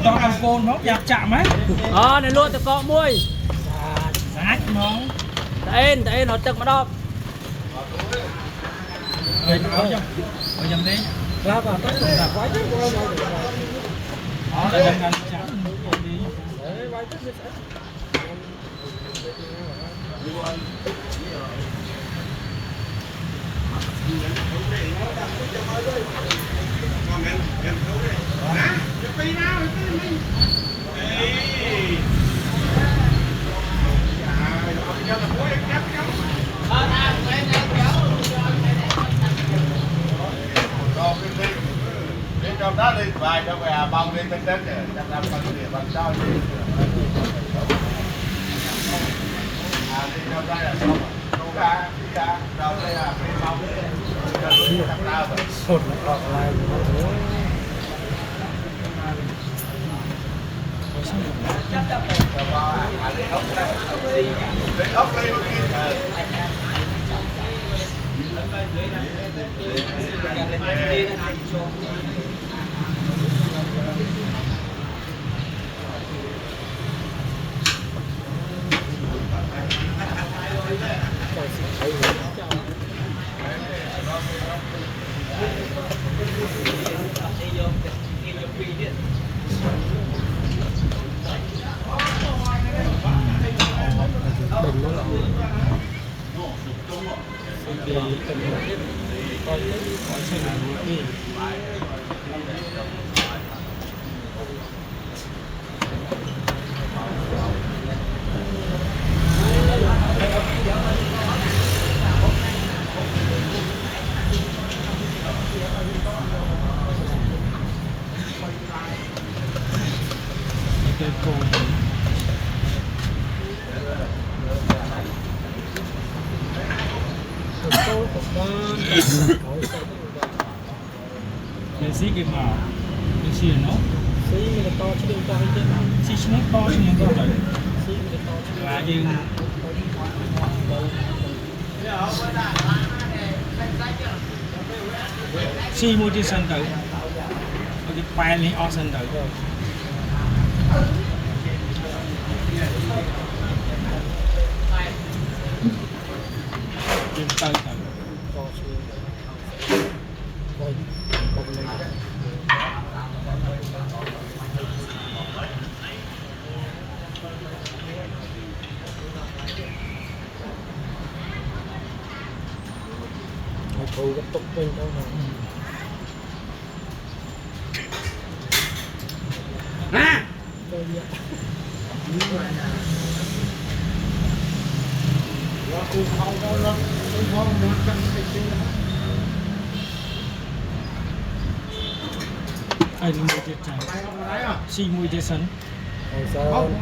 to ăn côn nó dạp chạm ấy này luôn từ cọ muôi rách nó tại nó chật mà đo người áo cho người nhầm đi ra vào tất cả quái chứ quái đâu được đó là dân chạm đi đấy quái chứ sẽ trong đó đi vài cho về bao lên bên đất để làm bằng địa bằng sao đi đi trong đây là xong đâu ra đi ra đâu đây là cái bao lên làm ra rồi sụt lọt lại ốc đây cái côn cái xí cái màu cái xí nó xí người to chứ đừng to hết chứ xí nó to chứ nhưng không phải xí người to chứ là nhưng xí mua trên sân tử cái quay lên ở sân tử trên tay tử to chứ rồi còn này thù cái tục bên đâu rồi nè tôi vậy ai đi mua trên trái xí mua trên sân rồi sao không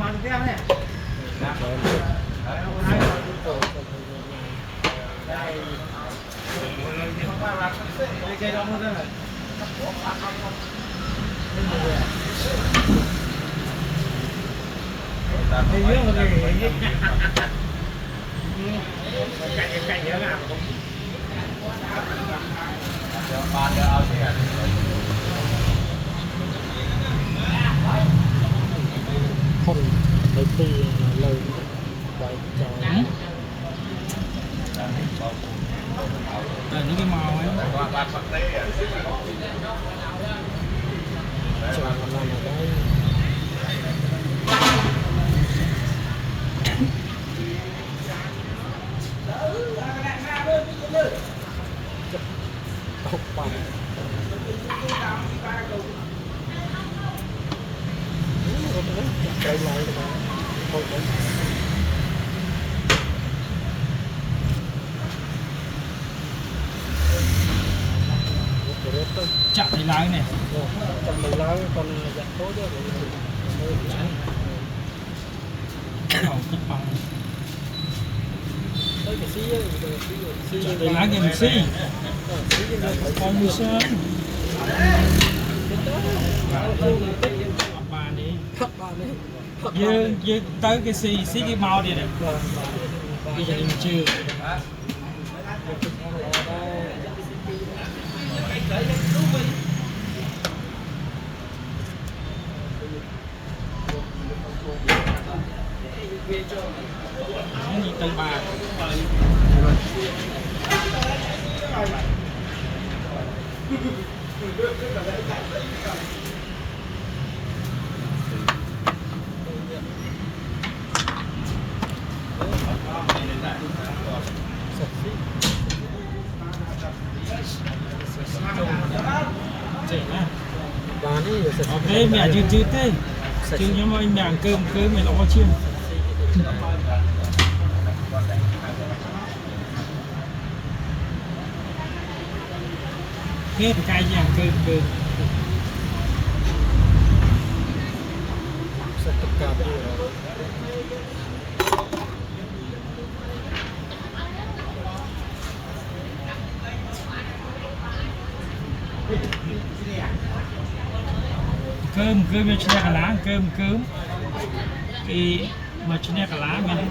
lấy tiền lời vậy cho những cái màu ấy cho làm ở đây học bài cái này là thôi chạm thấy lái này chậm mình lái còn giặt tối đó đầu cất bằng tới cái xí chạm thấy lái cái xí con như sơn bà đi khắp bạn đấy dư tới cái xí cái màu đi này bây giờ mình chưa Nhìn tầng bà. Chị nè. Bà này giờ sạch. Ok, mẹ chứ thế. Chứ nhưng mà mẹ ăn cơm mày nó có chiên. Thế thì cay gì ăn cơm. Sạch tất cả bây giờ. Cơm mẹ chia cả lá cơm thì mà chia cả lá mẹ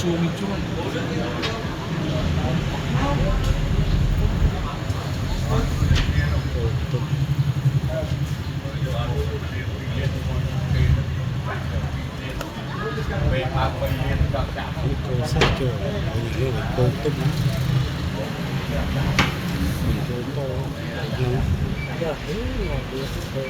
chua mình chua về mà mình chọn chạm Cô sát trời, mình vô mình cô túc lắm. Mình vô to lắm. Dạ, ngọt được thế.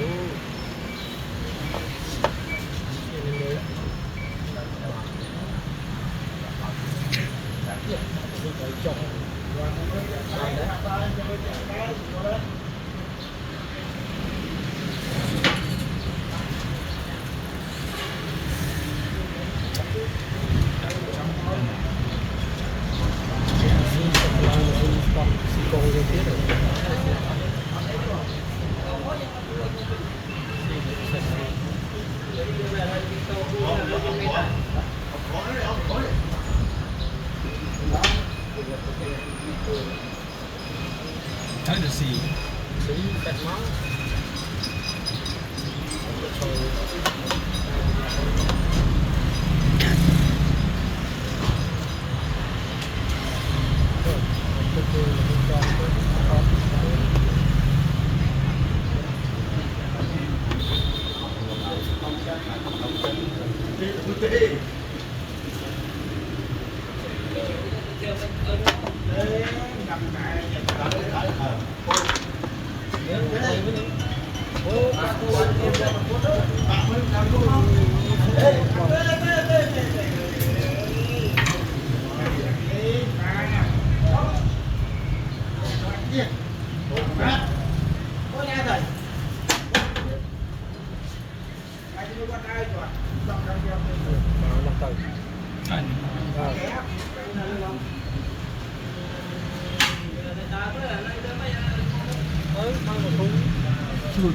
thấy được gì Xí cạch máu. anh chua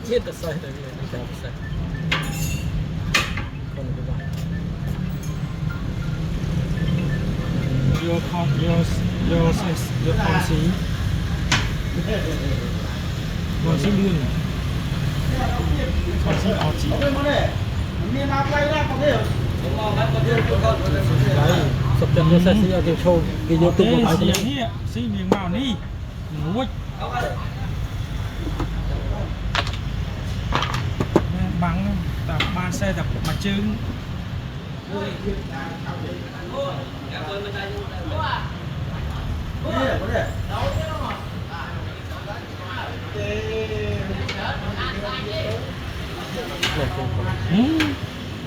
Chết được sai tại vì mình chào sai. Không được bạn. your policy còn xin lương còn xin họ chỉ Đấy, sập chân cho sai xí ở cái show cái YouTube của thế anh. xí xí miếng màu ní ngút bằng tập ban xe tập mặt trứng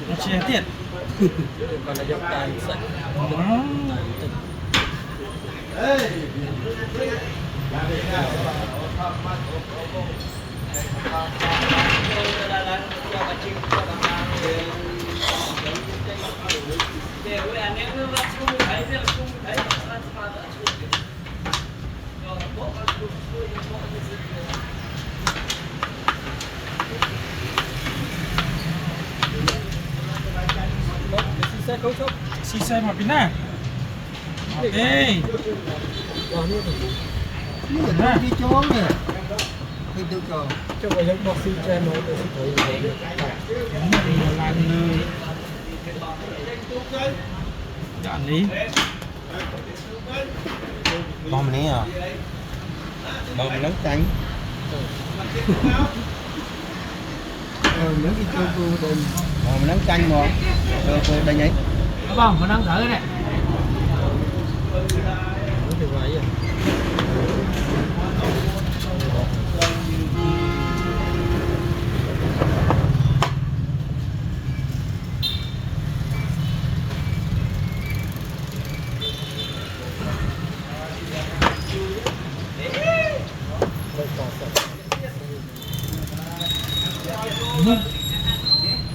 nó chia tiền còn là dọc tài sạch xe không chốc xì xe mà pin nè ok nè đi cho nè thì được rồi cho vậy hết bác sĩ cho nó để thấy làm chọn đi bom này à bom nấu canh nấu cái cho cô đừng bom nấu canh mà cho cô đây nhảy bom mà đang thở này thì vậy à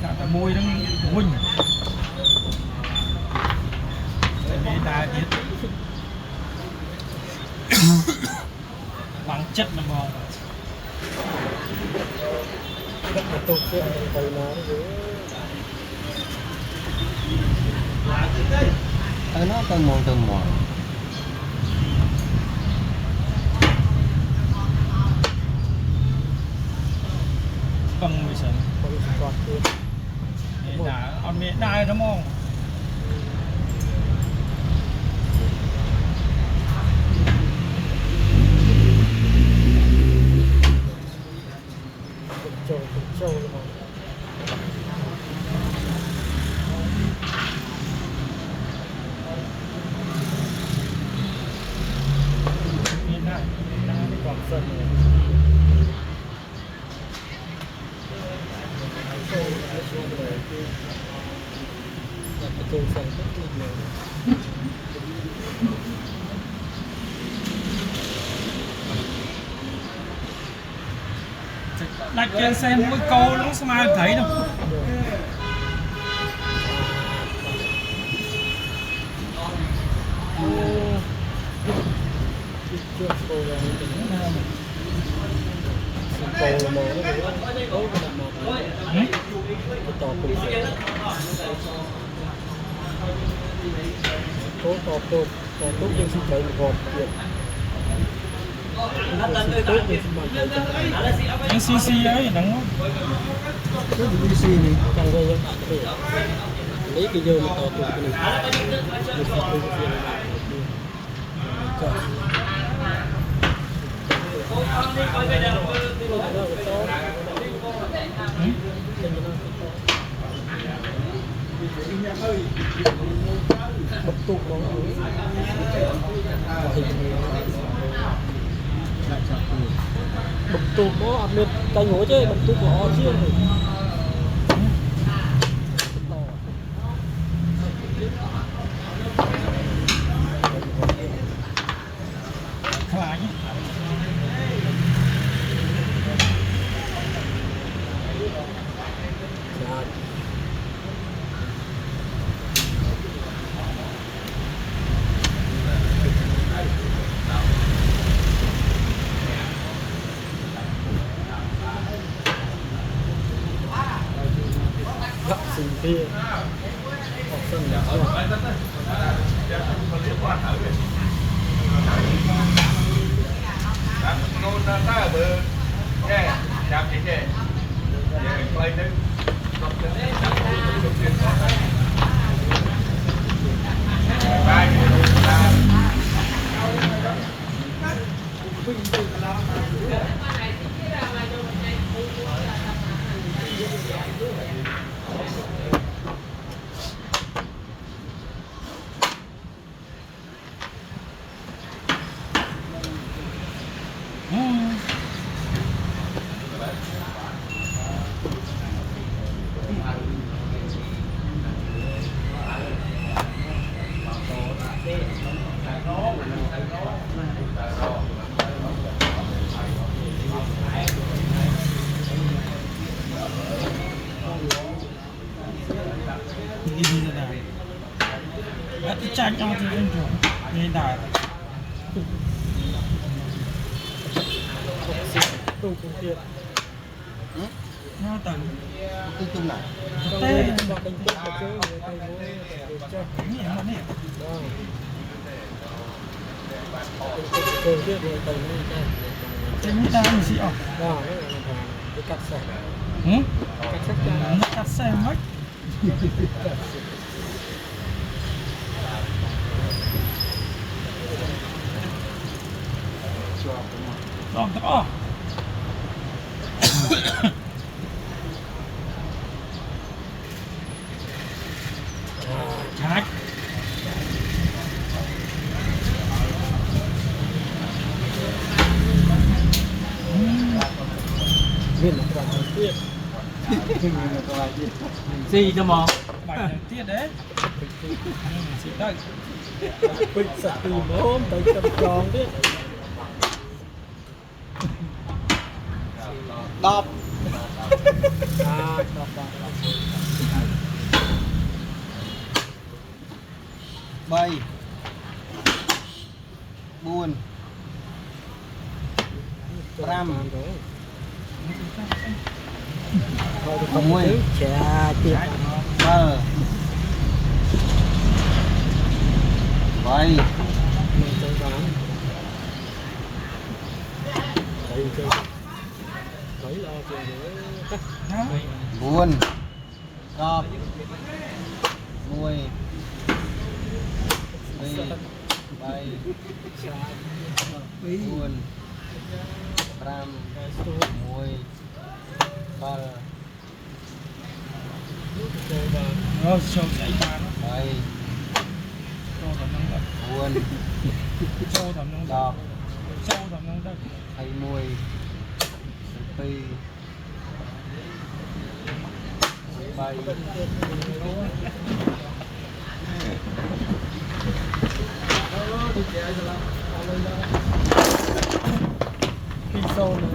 cả môi nó huynh để ta biết bằng chất là mò rất là tốt cái tay nó tầng mòn bằng người sống để đã on mẹ đai nó mong trâu còn sân tôi sân rất nhiều đặt trên xe mỗi câu nó sao mà thấy đâu cô mà nó to cùng cố to tốt nhưng xin thấy một gọt việc tốt thì xin bằng thấy cái cc ấy nắng cái DC này càng gây ra lấy cái dơ mà to tốt cái này được phát huy cái này bật tụt nó bật tụt nó áp lực canh hố chứ bật tụt nó chưa khá nhé sinh kia học sinh là nôn ta ở bờ nghe chạm chính đề để play đến đi đi ra đây đã đi chạy nhau thì không chuẩn đi đài ตู้คงเทียบ nó tầng Tôi chung này เต้ tê บอกเป็นตู้ไปเจอเลยไปโว้ยเจ้า cái gì mà nè เจอเรียบเลยไปนี่ได้ cái gì đang gì à ได้ไม่เอาทางไปกัดใส่ ừ กัดสักจาน nó cắt xe mất đòn đó Chạch viên là cái đầu tiên gì cho mò bài đầu tiên đấy chị đây bình sạch từ hôm tới cầm tròn đấy Đọc à đọc đọc Bay Buồn Ram rồi thì không muốn chà tiệt Bờ Bay mình chơi bán chơi chơi lấy lo chuyện để đó Buồn Cọp Mùi Bi Bay Buồn Ram Mùi Bờ chơi bán rồi sâu chạy mà nó Bay cho thầm nông đất Buồn cho thầm nông đất Cọp cho thầm nông đất Hay mùi Bi Bay pin sâu này